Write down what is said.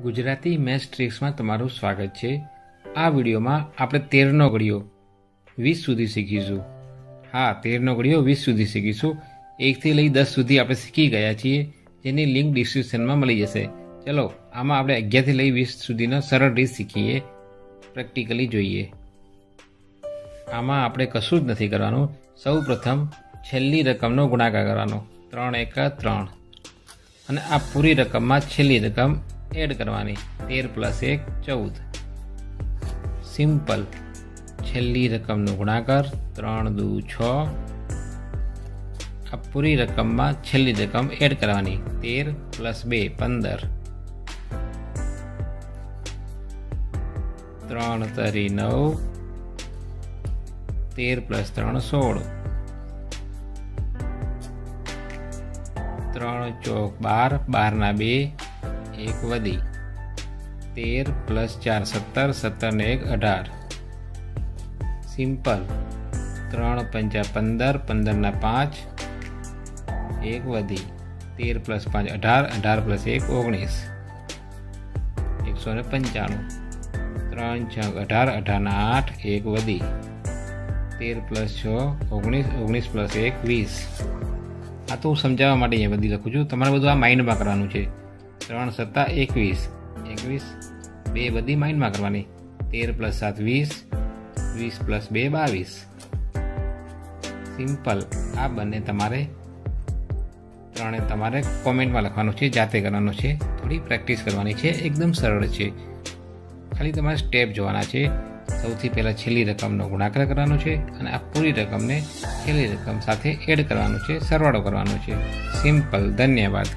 Gujarati maths ટ્રિક્સમાં તમારું સ્વાગત છે। આ વિડીયોમાં આપણે 13નો ઘડિયો 20 સુધી શીખીશું। હા, 13નો ઘડિયો 20 સુધી શીખીશું। 1થી લઈ 10 સુધી આપણે શીખી ગયા છીએ, જેની લિંક ડિસ્ક્રિપ્શનમાં મળી જશે। ચલો, આમાં આપણે 11થી લઈ 20 સુધીનો સરળ રીત શીખીએ, પ્રેક્ટિકલી જોઈએ। આમાં આપણે કશું જ નથી કરવાનું। સૌ પ્રથમ છેલ્લી રકમનો ગુણાકાર કરવાનો, 3 × 1 = 3, અને આ પૂરી રકમમાં છેલ્લી રકમ એડ કરવાની, 13 + 1 = 14। સિમ્પલ। છેલ્લી રકમનો ગુણાકાર 3 × 2 = 6, આ પૂરી રકમમાં છેલ્લી રકમ એડ કરવાની, 13 + 2 = 15, 3 × 9, 13 + 3 = 16, 3 × 4 = 12, 12 ના 2 1 વધી, 13 + 4 = 17, 17 ને 1 = 18। સિમ્પલ। 3 × 5 = 15, 15 ના 5 1 વધી, 13 + 5 = 18, 18 + 1 = 19, 195। 3 × 6 = 18, 18 ના 8 1 વધી, 13 + 6 = 19, 19 + 1 = 20। આ તો હું સમજાવવા માટે અહીંયા બધી લખું છું, તમારે બધું આ માઇન્ડમાં કરવાનું છે। 3 × 7 = 21, 21, 2 બધી માઇન્ડમાં કરવાની, 13 + 7 = 20, 20 + 2 = 22। સિમ્પલ। આ બંને તમારે કોમેન્ટમાં લખવાનું છે, જાતે કરવાનું છે, થોડી પ્રેક્ટિસ કરવાની છે, એકદમ સરળ છે। ખાલી તમારે સ્ટેપ જોવાના છે। સૌથી પહેલાં છેલ્લી રકમનો ગુણાકાર કરવાનો છે, અને આ પૂરી રકમને છેલ્લી રકમ સાથે એડ કરવાનું છે, સરવાળો કરવાનો છે। સિમ્પલ। ધન્યવાદ।